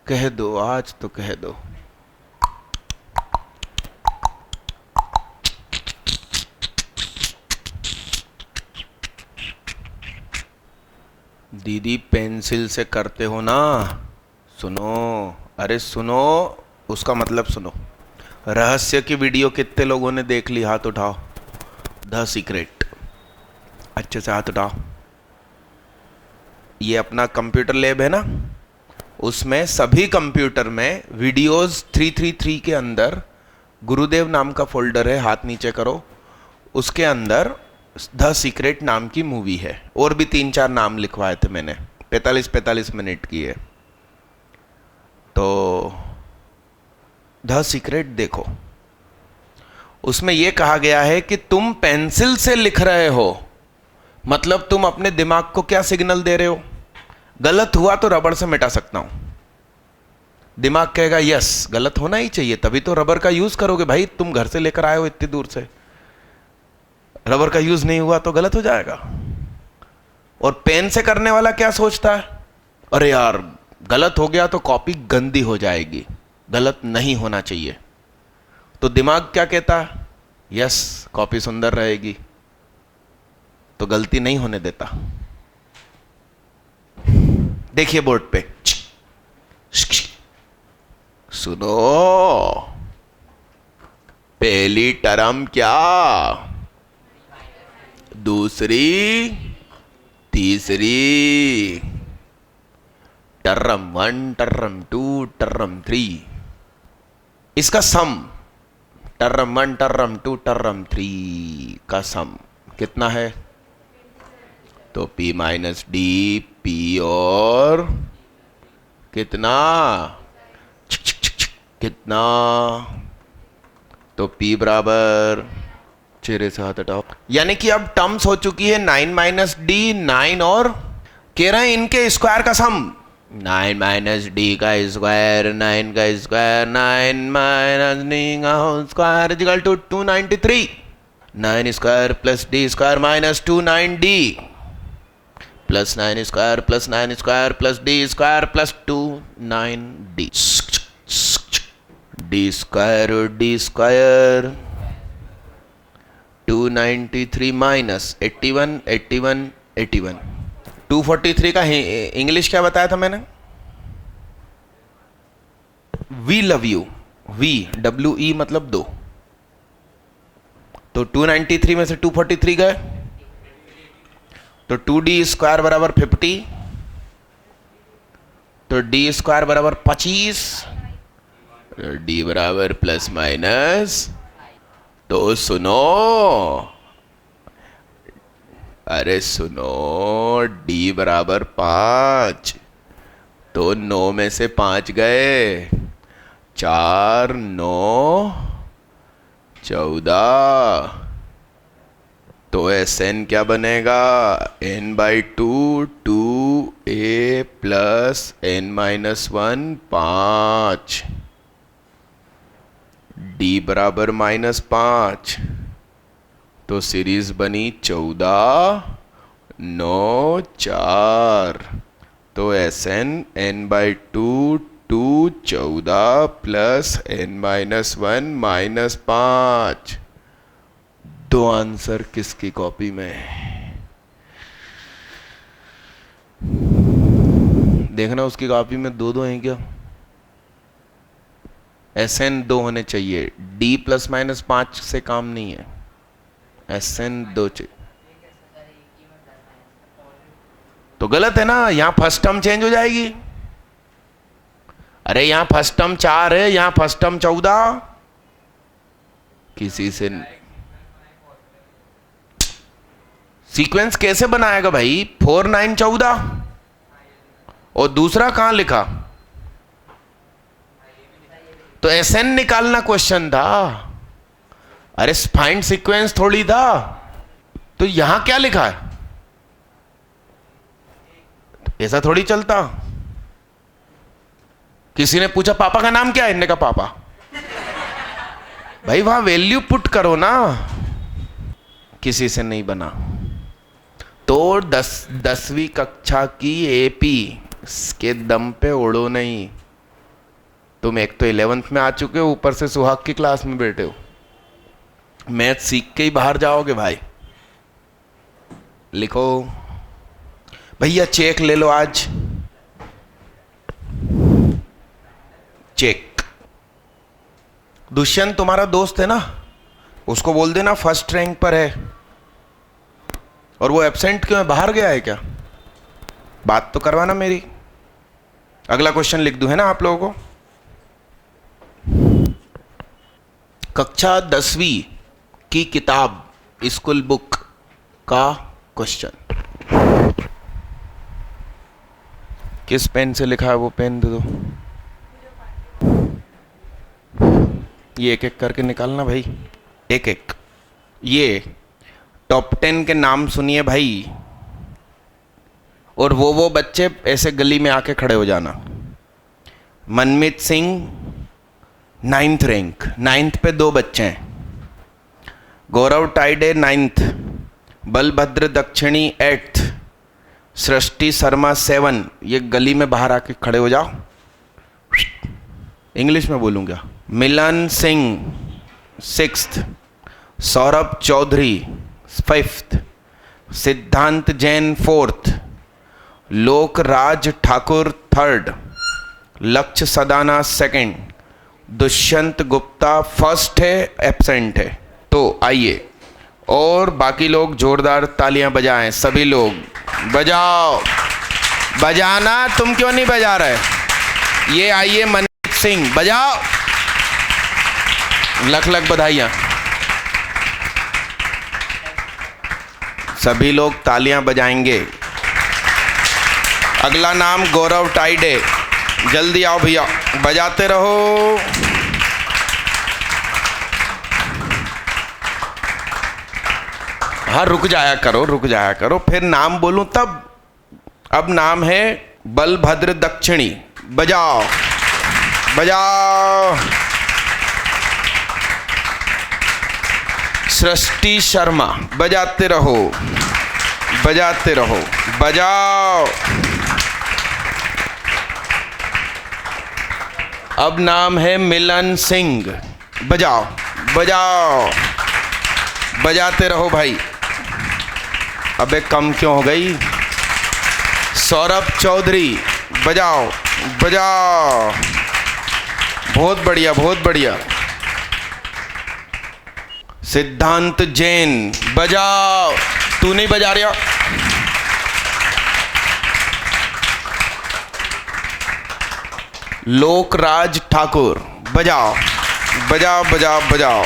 कह दो, आज तो कह दो। दीदी पेंसिल से करते हो ना? सुनो, अरे सुनो, उसका मतलब सुनो। रहस्य की वीडियो कितने लोगों ने देख ली? हाथ उठाओ। द सीक्रेट, अच्छे से हाथ उठाओ। ये अपना कंप्यूटर लैब है ना, उसमें सभी कंप्यूटर में वीडियोस 333 के अंदर गुरुदेव नाम का फोल्डर है, हाथ नीचे करो। उसके अंदर द सीक्रेट नाम की मूवी है, और भी 3-4 नाम लिखवाए थे मैंने, 45-45 मिनट की है। तो द सीक्रेट देखो, उसमें यह कहा गया है कि तुम पेंसिल से लिख रहे हो, मतलब तुम अपने दिमाग को क्या सिग्नल दे रहे हो? गलत हुआ तो रबड़ से मिटा सकता हूं। दिमाग कहेगा यस, गलत होना ही चाहिए, तभी तो रबर का यूज करोगे भाई। तुम घर से लेकर आए हो इतनी दूर से, रबर का यूज नहीं हुआ तो गलत हो जाएगा। और पेन से करने वाला क्या सोचता है? अरे यार गलत हो गया तो कॉपी गंदी हो जाएगी, गलत नहीं होना चाहिए। तो दिमाग क्या कहता है? यस, कॉपी सुंदर रहेगी, तो गलती नहीं होने देता। देखिए बोर्ड पे, सुनो, पहली टर्म क्या, दूसरी, तीसरी, टर्म 1, टर्म 2, टर्म 3, इसका सम, टर्म 1, टर्म 2, टर्म 3 का सम कितना है? तो P माइनस डी, P और कितना, कितना, तो P बराबर, चेहरे से हाथ हटाओ। यानी कि अब टर्म्स हो चुकी है 9 माइनस डी, 9 और कह रहे हैं इनके स्क्वायर का सम, 9 माइनस डी का स्क्वायर, 9 का स्क्वायर, 9 माइनस डी का whole square equal to 293। 9 square plus D square minus 29d plus 9 square plus 9 square plus D square plus 29d। D square और डी स्क्वायर 293 माइनस 81, 81, 81, 243 का English क्या बताया था मैंने? We love you, we, WE मतलब 2, तो 293 में से 243 गए, तो 2d² बराबर 50, तो d² बराबर 25, d बराबर प्लस माइनस। तो सुनो, अरे सुनो, d बराबर 5, तो 9 में से 5 गए, 4 9 14, तो Sn क्या बनेगा? n/2 2a plus n-1 5, d बराबर -5, तो सीरीज बनी 14 9 4, तो Sn n/2 2 14 प्लस n-1 -5। दो आंसर किसकी कॉपी में? देखना उसकी कॉपी में दो दो हैं क्या? Sn 2 होने चाहिए, d ±5 से काम नहीं है, Sn 2 चाहिए। तो गलत है ना, यहां फर्स्ट टर्म चेंज हो जाएगी। अरे यहां फर्स्ट टर्म 4 है, यहां फर्स्ट टर्म 14। किसी से सीक्वेंस कैसे बनाएगा भाई? 4 9 14, और दूसरा कहां लिखा? तो Sn निकालना क्वेश्चन था, अरे फाइंड सीक्वेंस थोड़ी था। तो यहां क्या लिखा है? ऐसा थोड़ी चलता। किसी ने पूछा पापा का नाम क्या है, इनने कहा पापा। भाई वहां वैल्यू पुट करो ना, किसी से नहीं बना। तो 10वीं कक्षा की एपी के दम पे उड़ो नहीं। तुम एक तो 11th में आ चुके हो, ऊपर से सुहाग की क्लास में बैठे हो। मैथ सीख के ही बाहर जाओगे भाई। लिखो भैया, चेक ले लो आज, चेक। दुष्यंत तुम्हारा दोस्त है ना, उसको बोल देना फर्स्ट रैंक पर है। और वो एब्सेंट क्यों है, बाहर गया है क्या? बात तो करवाना मेरी। अगला क्वेश्चन लिख दूं है ना आप लोगों को? कक्षा 10वीं की किताब स्कूल बुक का क्वेश्चन। किस पेन से लिखा है वो पेन दे दो। ये एक एक करके निकालना भाई, एक एक। ये टॉप 10 के नाम सुनिए भाई, और वो बच्चे ऐसे गली में आके खड़े हो जाना। मनमीत सिंह 9th रैंक, 9th पे 2 बच्चे हैं। गौरव टाइडे 9th, बलभद्र दक्षिणी 8th, सृष्टि शर्मा 7। ये गली में बाहर आके खड़े हो जाओ, इंग्लिश में बोलूँगा। मिलन सिंह 6th, सौरभ चौधरी 5th, सिद्धांत जैन 4th, लोकराज ठाकुर 3rd, लक्ष्य सदाना 2nd, दुष्यंत गुप्ता 1st है, एब्सेंट है। तो आइए, और बाकी लोग जोरदार तालियां बजाएं। सभी लोग बजाओ, बजाना। तुम क्यों नहीं बजा रहे? ये आइए मनमीत सिंह, बजाओ। लख लख बधाइयां। सभी लोग तालियां बजाएंगे। अगला नाम गौरव टाइडे, जल्दी आओ भैया, बजाते रहो। हाँ रुक जाया करो, रुक जाया करो, फिर नाम बोलूं तब। अब नाम है बलभद्र दक्षिणी, बजाओ बजाओ। सृष्टि शर्मा, बजाते रहो बजाते रहो, बजाओ। अब नाम है मिलन सिंह, बजाओ बजाओ, बजाते रहो भाई। अबे कम क्यों हो गई? सौरभ चौधरी, बजाओ बजाओ, बहुत बढ़िया बहुत बढ़िया। सिद्धांत जैन, बजाओ। तू नहीं बजा रहा। लोकराज ठाकुर, बजाओ बजाओ बजाओ बजाओ।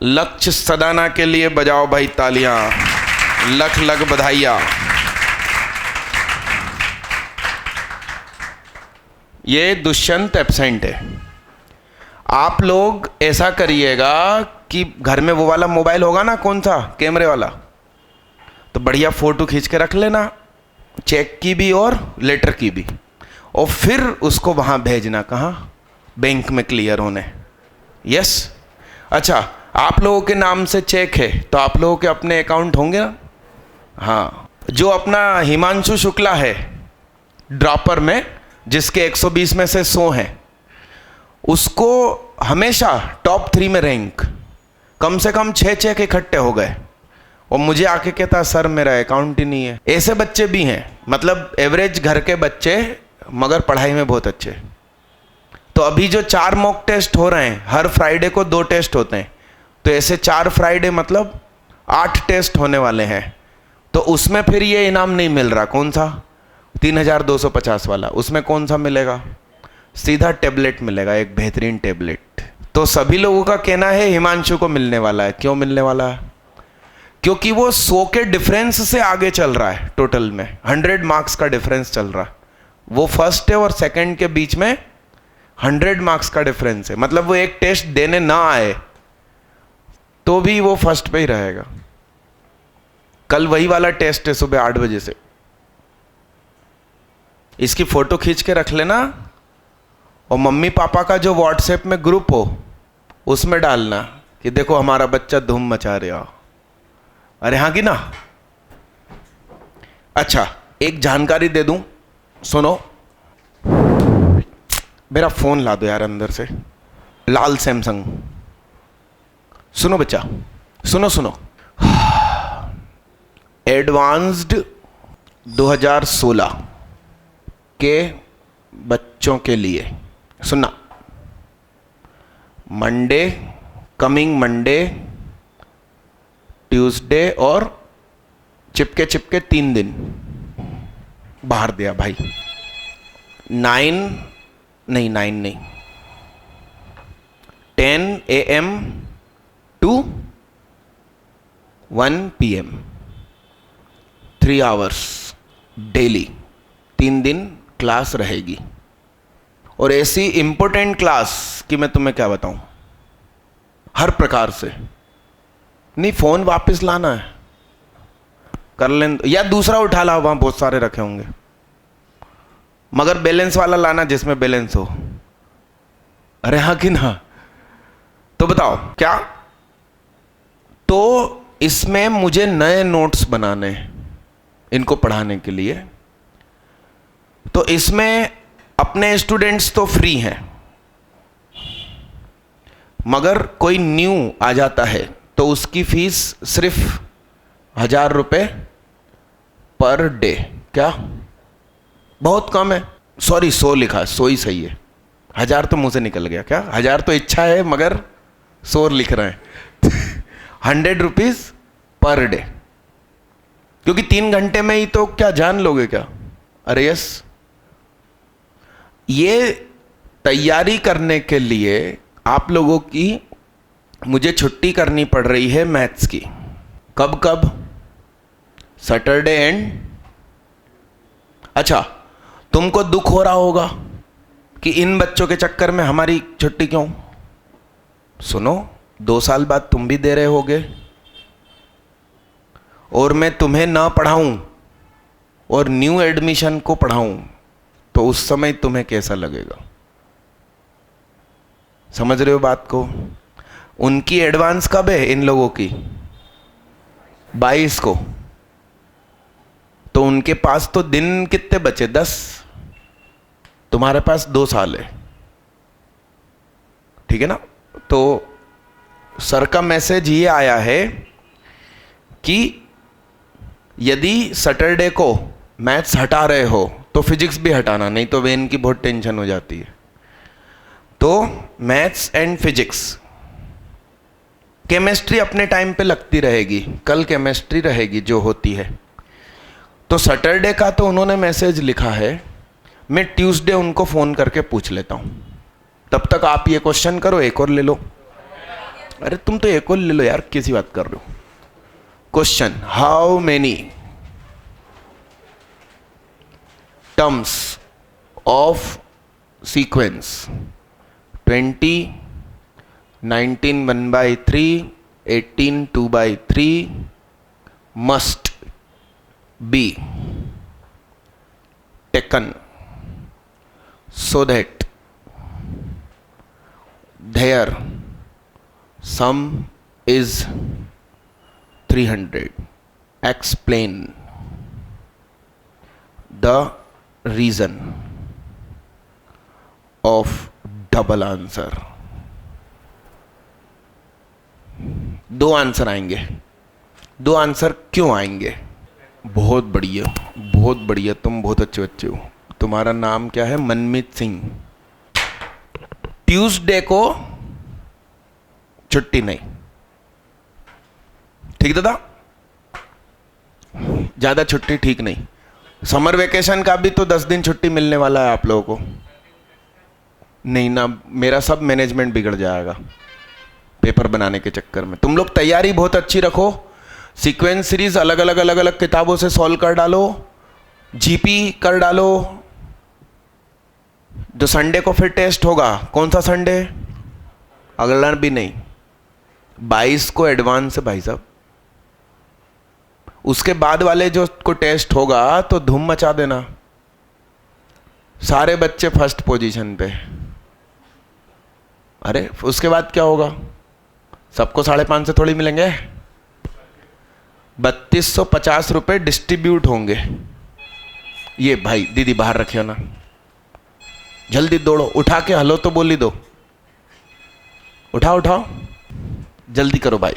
लक्ष्य सदाना के लिए बजाओ भाई तालियां, लख लख बधाइयां। ये दुष्यंत एब्सेंट है। आप लोग ऐसा करिएगा कि घर में वो वाला मोबाइल होगा ना, कौन सा, कैमरे वाला, तो बढ़िया फोटो खींच के रख लेना, चेक की भी और लेटर की भी, और फिर उसको वहाँ भेजना। कहाँ? बैंक में क्लियर होने। यस। अच्छा, आप लोगों के नाम से चेक है तो आप लोगों के अपने अकाउंट होंगे ना? हाँ। जो अपना हिमांशु शुक्ला है ड्रॉपर में, जिसके 120 में से 100 हैं, उसको हमेशा टॉप 3 में रैंक, कम से कम 6 चेक इकट्ठे हो गए, और मुझे आके कहता सर मेरा अकाउंट ही नहीं है। ऐसे बच्चे भी हैं, मतलब एवरेज घर के बच्चे मगर पढ़ाई में बहुत अच्छे। तो अभी जो 4 मॉक टेस्ट हो रहे हैं, हर फ्राइडे को 2 टेस्ट होते हैं, तो ऐसे 4 फ्राइडे मतलब 8 टेस्ट होने वाले हैं। तो उसमें फिर ये इनाम नहीं मिल रहा। कौन सा? 3250 वाला। उसमें कौन सा मिलेगा? सीधा टेबलेट मिलेगा, एक बेहतरीन टेबलेट। तो सभी लोगों का कहना है हिमांशु को मिलने वाला है। क्यों मिलने वाला है? क्योंकि वो 100 के डिफरेंस से आगे चल रहा है। टोटल में 100 मार्क्स का डिफरेंस चल रहा है। वो फर्स्ट है और सेकंड के बीच में 100 मार्क्स का डिफरेंस है। मतलब वो एक टेस्ट देने ना आए तो भी वो फर्स्ट पे ही रहेगा। कल वही वाला टेस्ट है सुबह 8 बजे से। इसकी फोटो खींच के रख लेना, और मम्मी पापा का जो व्हाट्सएप में ग्रुप हो उसमें डालना कि देखो हमारा बच्चा धूम मचा रहा। अरे हाँ कि ना? अच्छा, एक जानकारी दे दूं, सुनो। मेरा फोन ला दो यार अंदर से, लाल सैमसंग। सुनो बच्चा, सुनो सुनो। एडवांस्ड 2016 के बच्चों के लिए सुनना, मंडे, कमिंग मंडे, ट्यूसडे और चिपके चिपके 3 दिन बाहर दिया भाई। 10 AM to 1 PM, 3 hours daily, 3 दिन क्लास रहेगी। और ऐसी इंपॉर्टेंट क्लास कि मैं तुम्हें क्या बताऊं, हर प्रकार से। नहीं, फोन वापस लाना है, कर लें, या दूसरा उठा ला, वहां बहुत सारे रखे होंगे, मगर बैलेंस वाला लाना जिसमें बैलेंस हो। अरे हाँ कि ना? तो बताओ क्या? तो इसमें मुझे नए नोट्स बनाने हैं इनको पढ़ाने के लिए। तो इसमें अपने स्टूडेंट्स तो फ्री हैं, मगर कोई न्यू आ जाता है तो उसकी फीस सिर्फ 1000 रुपये पर डे। क्या? बहुत कम है। सॉरी, 100 लिखा, 100 ही सही है। 1000 तो मुंह से निकल गया। क्या? 1000 तो इच्छा है मगर 100 लिख रहे हैं। 100 रुपीज पर डे, क्योंकि 3 घंटे में ही तो क्या जान लोगे क्या? अरे यस। ये तैयारी करने के लिए आप लोगों की मुझे छुट्टी करनी पड़ रही है मैथ्स की। कब कब? Saturday and. अच्छा, तुमको दुख हो रहा होगा कि इन बच्चों के चक्कर में हमारी छुट्टी क्यों? सुनो, 2 साल बाद तुम भी दे रहे होगे, और मैं तुम्हें ना पढ़ाऊं और न्यू एडमिशन को पढ़ाऊं तो उस समय तुम्हें कैसा लगेगा? समझ रहे हो बात को? उनकी एडवांस कब है इन लोगों की? 22 को। तो उनके पास तो दिन कितने बचे? 10। तुम्हारे पास 2 साल है, ठीक है ना? तो सर का मैसेज ये आया है कि यदि सैटरडे को मैथ्स हटा रहे हो तो फिजिक्स भी हटाना, नहीं तो वेन की बहुत टेंशन हो जाती है। तो मैथ्स एंड फिजिक्स, केमिस्ट्री अपने टाइम पे लगती रहेगी, कल केमिस्ट्री रहेगी जो होती है। तो सैटरडे का तो उन्होंने मैसेज लिखा है, मैं ट्यूसडे उनको फ़ोन करके पूछ लेता हूँ। तब तक आप ये क्वेश्चन करो, एक और ले लो। अरे तुम तो एक और ले लो यार, किसी बात कर रहे हो। Question, how many terms of sequence 20, 19 1/3, 18 2/3 must be taken so that their sum is 300. Explain the reason of double answer. दो आंसर आएंगे। दो आंसर क्यों आएंगे? बहुत बढ़िया, बहुत बढ़िया, तुम बहुत अच्छे बच्चे हो। तुम्हारा नाम क्या है? मनमीत सिंह। ट्यूसडे को छुट्टी नहीं, ठीक दादा? ज्यादा छुट्टी ठीक नहीं। समर वेकेशन का भी तो 10 दिन छुट्टी मिलने वाला है आप लोगों को। नहीं ना, मेरा सब मैनेजमेंट बिगड़ जाएगा पेपर बनाने के चक्कर में। तुम लोग तैयारी बहुत अच्छी रखो, सीक्वेंस सीरीज अलग अलग किताबों से सॉल्व कर डालो, जीपी कर डालो। जो संडे को फिर टेस्ट होगा, कौन सा संडे? अगला भी नहीं, 22 को एडवांस है भाई साहब। उसके बाद वाले जो को टेस्ट होगा तो धूम मचा देना, सारे बच्चे फर्स्ट पोजीशन पे। अरे उसके बाद क्या होगा? सबको 550 थोड़ी मिलेंगे, 3250 रुपए डिस्ट्रीब्यूट होंगे। ये भाई दीदी बाहर रखियो ना, जल्दी दौड़ो, उठा के हलो तो बोली दो, उठाओ उठाओ, जल्दी करो भाई।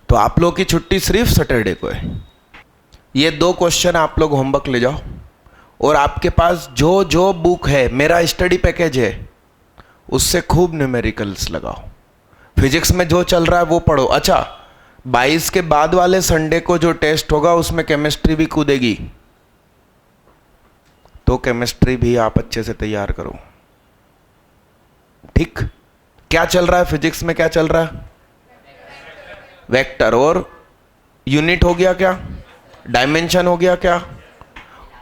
तो आप लोग की छुट्टी सिर्फ सैटरडे को है। ये 2 क्वेश्चन आप लोग होमवर्क ले जाओ, और आपके पास जो जो बुक है, मेरा स्टडी पैकेज है, उससे खूब न्यूमेरिकल्स लगाओ। फिजिक्स में जो चल रहा है वो पढ़ो। अच्छा, 22 के बाद वाले संडे को जो टेस्ट होगा उसमें केमिस्ट्री भी कूदेगी, तो केमिस्ट्री भी आप अच्छे से तैयार करो, ठीक? क्या चल रहा है फिजिक्स में? क्या चल रहा है? वेक्टर। और यूनिट हो गया क्या? डायमेंशन हो गया क्या?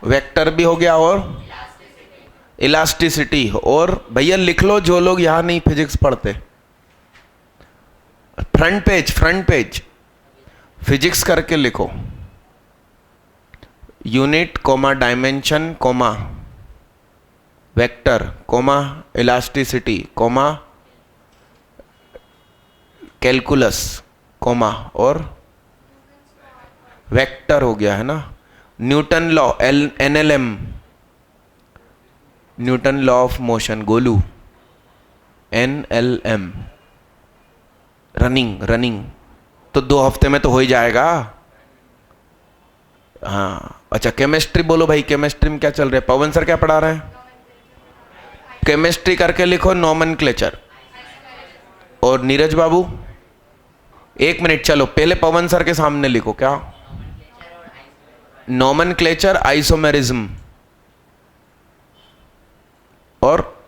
वेक्टर भी हो गया, और इलास्टिसिटी। और भैया लिख लो जो लोग यहां नहीं फिजिक्स पढ़ते, फ्रंट पेज फिजिक्स करके लिखो, unit comma dimension comma vector comma elasticity comma calculus comma, और वेक्टर हो गया है ना, Newton law NLM, Newton law of motion Golu, NLM, running. तो 2 हफ्ते में तो हो ही जाएगा। हाँ अच्छा, केमिस्ट्री बोलो भाई, केमिस्ट्री में क्या चल रहा है? पवन सर क्या पढ़ा रहे हैं? केमिस्ट्री करके लिखो नोमेनक्लेचर। और नीरज बाबू 1 मिनट, चलो पहले पवन सर के सामने लिखो, क्या? Nomenclature, isomerism. और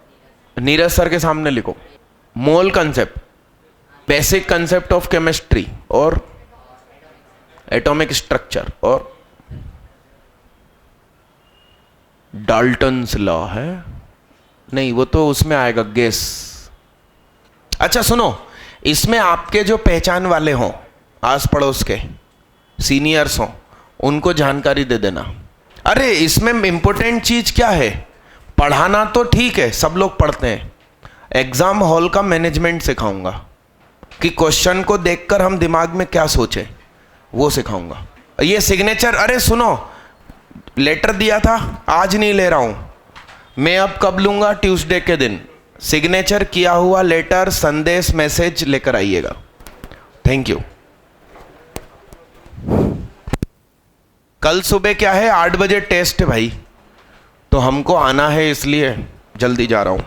नीरज सर के सामने लिखो मोल concept, basic concept of chemistry, और एटॉमिक स्ट्रक्चर, और डाल्टन्स लॉ है नहीं, वो तो उसमें आएगा गैस। अच्छा सुनो, इसमें आपके जो पहचान वाले हों, आस पड़ोस के सीनियर्स हों, उनको जानकारी दे देना। अरे इसमें इंपॉर्टेंट चीज क्या है? पढ़ाना तो ठीक है, सब लोग पढ़ते हैं, एग्जाम हॉल का मैनेजमेंट सिखाऊंगा कि क्वेश्चन को देखकर हम दिमाग में क्या सोचें, वो सिखाऊंगा। ये सिग्नेचर, अरे सुनो, लेटर दिया था, आज नहीं ले रहा हूं मैं, अब कब लूंगा? ट्यूसडे के दिन सिग्नेचर किया हुआ लेटर, संदेश, मैसेज लेकर आइएगा। Thank you. कल सुबह क्या है? 8 बजे टेस्ट है भाई, तो हमको आना है, इसलिए जल्दी जा रहा हूं।